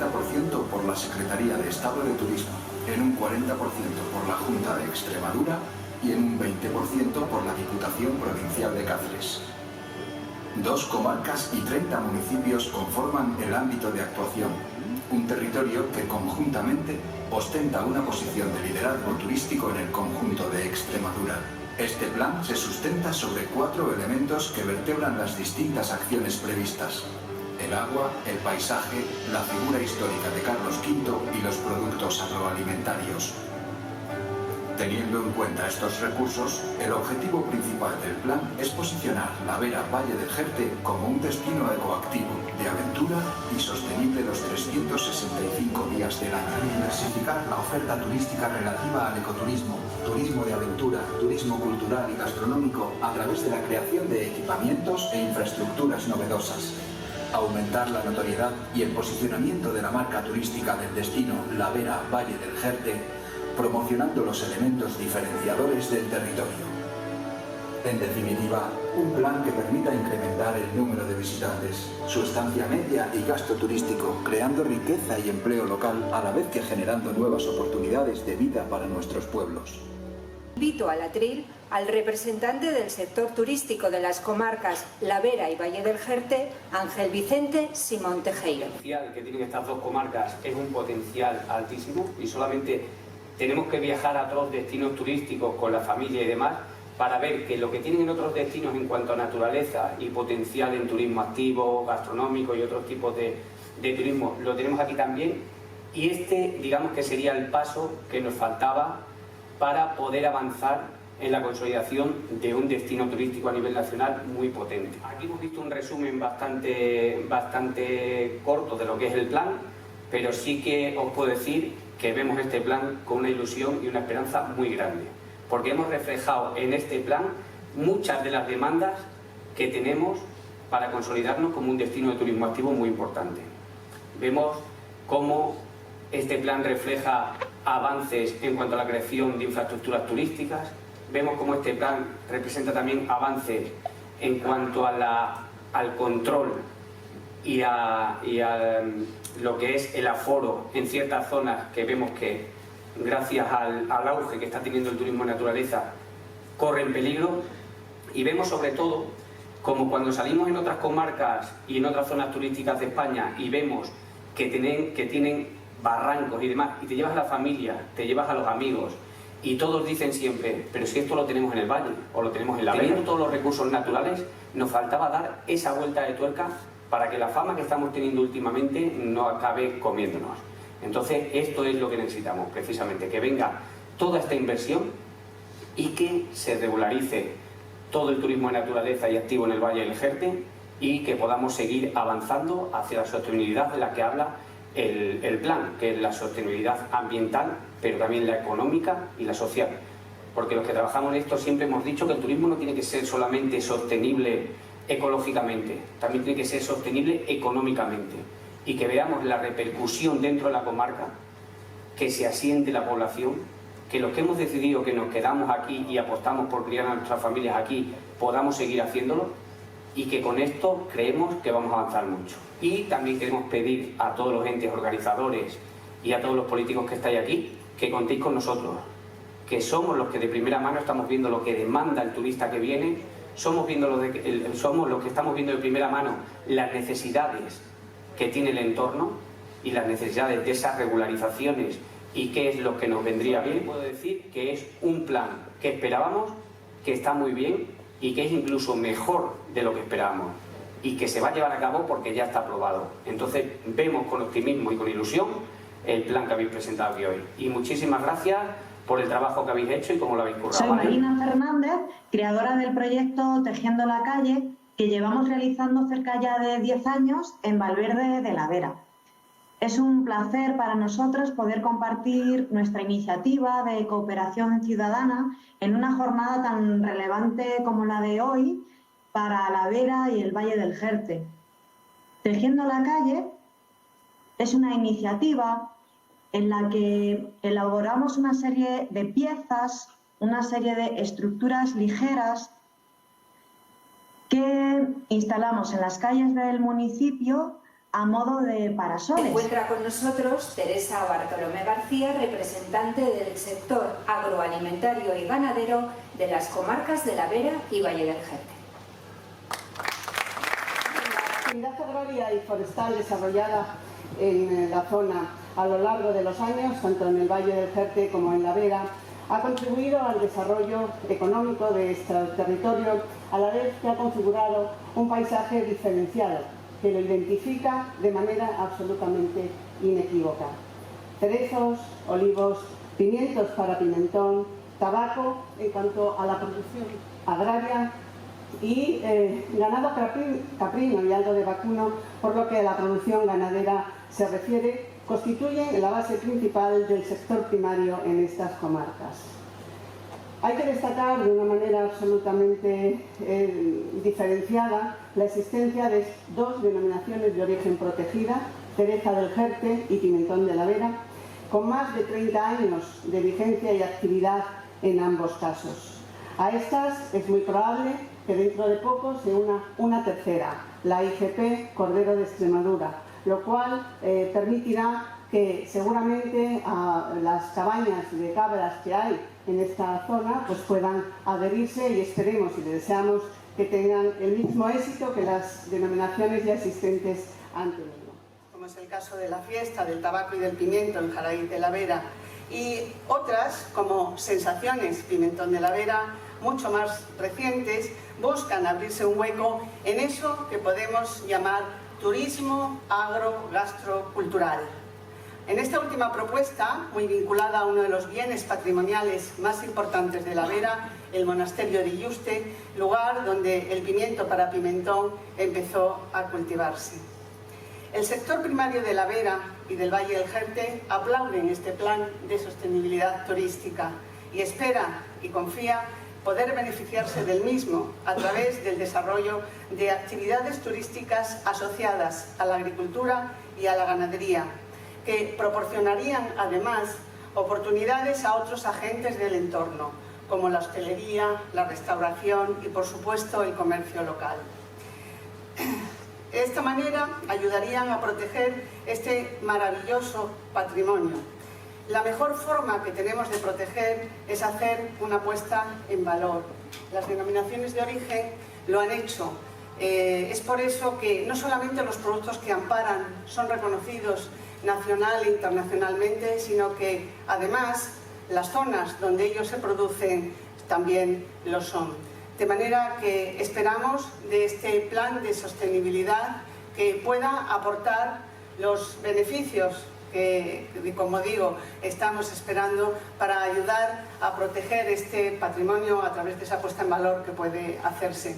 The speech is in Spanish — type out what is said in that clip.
30% por la Secretaría de Estado de Turismo, en un 40% por la Junta de Extremadura y en un 20% por la Diputación Provincial de Cáceres. 2 comarcas y 30 municipios conforman el ámbito de actuación, un territorio que conjuntamente ostenta una posición de liderazgo turístico en el conjunto de Extremadura. Este plan se sustenta sobre 4 elementos que vertebran las distintas acciones previstas: el agua, el paisaje, la figura histórica de Carlos V y los productos agroalimentarios. Teniendo en cuenta estos recursos, el objetivo principal del plan es posicionar la Vera Valle del Jerte como un destino ecoactivo, de aventura y sostenible los 365 días del año. Diversificar la oferta turística relativa al ecoturismo, turismo de aventura, turismo cultural y gastronómico a través de la creación de equipamientos e infraestructuras novedosas. Aumentar la notoriedad y el posicionamiento de la marca turística del destino La Vera Valle del Jerte, promocionando los elementos diferenciadores del territorio. En definitiva, un plan que permita incrementar el número de visitantes, su estancia media y gasto turístico, creando riqueza y empleo local a la vez que generando nuevas oportunidades de vida para nuestros pueblos. Invito al atril al representante del sector turístico de las comarcas La Vera y Valle del Jerte, Ángel Vicente Simón Tejero. El potencial que tienen estas 2 comarcas es un potencial altísimo y solamente tenemos que viajar a otros destinos turísticos con la familia y demás para ver que lo que tienen en otros destinos en cuanto a naturaleza y potencial en turismo activo, gastronómico y otros tipos de turismo lo tenemos aquí también, y digamos que sería el paso que nos faltaba para poder avanzar en la consolidación de un destino turístico a nivel nacional muy potente. Aquí hemos visto un resumen bastante corto de lo que es el plan, pero sí que os puedo decir que vemos este plan con una ilusión y una esperanza muy grande, porque hemos reflejado en este plan muchas de las demandas que tenemos para consolidarnos como un destino de turismo activo muy importante. Vemos cómo este plan refleja avances en cuanto a la creación de infraestructuras turísticas, vemos cómo este plan representa también avances en cuanto a al control y a lo que es el aforo en ciertas zonas que vemos que, gracias al auge que está teniendo el turismo de naturaleza, corre en peligro. Y vemos sobre todo como cuando salimos en otras comarcas y en otras zonas turísticas de España y vemos que tienen barrancos y demás, y te llevas a la familia, te llevas a los amigos, y todos dicen siempre, pero si esto lo tenemos en el valle o lo tenemos en la Vera. Teniendo todos los recursos naturales, nos faltaba dar esa vuelta de tuerca para que la fama que estamos teniendo últimamente no acabe comiéndonos. Entonces, esto es lo que necesitamos, precisamente, que venga toda esta inversión y que se regularice todo el turismo de naturaleza y activo en el Valle del Jerte y que podamos seguir avanzando hacia la sostenibilidad de la que habla el plan, que es la sostenibilidad ambiental, pero también la económica y la social. Porque los que trabajamos en esto siempre hemos dicho que el turismo no tiene que ser solamente sostenible ecológicamente, también tiene que ser sostenible económicamente, y que veamos la repercusión dentro de la comarca, que se asiente la población, que los que hemos decidido que nos quedamos aquí y apostamos por criar a nuestras familias aquí podamos seguir haciéndolo, y que con esto creemos que vamos a avanzar mucho. Y también queremos pedir a todos los entes organizadores y a todos los políticos que estáis aquí que contéis con nosotros, que somos los que de primera mano estamos viendo lo que demanda el turista que viene, somos los que estamos viendo de primera mano las necesidades que tiene el entorno y las necesidades de esas regularizaciones y qué es lo que nos vendría bien. Puedo decir que es un plan que esperábamos, que está muy bien y que es incluso mejor de lo que esperábamos y que se va a llevar a cabo porque ya está aprobado. Entonces vemos con optimismo y con ilusión el plan que habéis presentado aquí hoy. Y muchísimas gracias por el trabajo que habéis hecho y cómo lo habéis currado. Soy Marina Fernández, creadora del proyecto Tejiendo la Calle, que llevamos realizando cerca ya de 10 años en Valverde de la Vera. Es un placer para nosotros poder compartir nuestra iniciativa de cooperación ciudadana en una jornada tan relevante como la de hoy para la Vera y el Valle del Jerte. Tejiendo la Calle es una iniciativa en la que elaboramos una serie de piezas, una serie de estructuras ligeras que instalamos en las calles del municipio a modo de Se parasoles. encuentra con nosotros Teresa Bartolomé García, representante del sector agroalimentario y ganadero de las comarcas de la Vera y Valle del Jerte. La actividad agraria y forestal desarrollada en la zona a lo largo de los años, tanto en el Valle del Jerte como en la Vera, ha contribuido al desarrollo económico de este territorio, a la vez que ha configurado un paisaje diferenciado, que lo identifica de manera absolutamente inequívoca. Cerezos, olivos, pimientos para pimentón, tabaco en cuanto a la producción agraria y ganado caprino y algo de vacuno, por lo que a la producción ganadera se refiere, constituyen la base principal del sector primario en estas comarcas. Hay que destacar de una manera absolutamente diferenciada la existencia de dos denominaciones de origen protegida, Cereza del Jerte y Pimentón de la Vera, con más de 30 años de vigencia y actividad en ambos casos. A estas es muy probable que dentro de poco se una una tercera, la IGP Cordero de Extremadura, lo cual permitirá que seguramente las cabañas de cabras que hay en esta zona pues puedan adherirse y esperemos y deseamos que tengan el mismo éxito que las denominaciones ya existentes han tenido. Como es el caso de la fiesta del tabaco y del pimiento en Jaraíz de la Vera y otras como Sensaciones Pimentón de la Vera, mucho más recientes, buscan abrirse un hueco en eso que podemos llamar turismo agro-gastrocultural. En esta última propuesta, muy vinculada a uno de los bienes patrimoniales más importantes de la Vera, el monasterio de Illuste, lugar donde el pimiento para pimentón empezó a cultivarse. El sector primario de la Vera y del Valle del Jerte aplauden este plan de sostenibilidad turística y espera y confía poder beneficiarse del mismo a través del desarrollo de actividades turísticas asociadas a la agricultura y a la ganadería, que proporcionarían además oportunidades a otros agentes del entorno, como la hostelería, la restauración y por supuesto el comercio local. De esta manera ayudarían a proteger este maravilloso patrimonio. La mejor forma que tenemos de proteger es hacer una puesta en valor. Las denominaciones de origen lo han hecho. Es por eso que no solamente los productos que amparan son reconocidos nacional e internacionalmente, sino que además las zonas donde ellos se producen también lo son. De manera que esperamos de este plan de sostenibilidad que pueda aportar los beneficios que, como digo, estamos esperando para ayudar a proteger este patrimonio a través de esa puesta en valor que puede hacerse.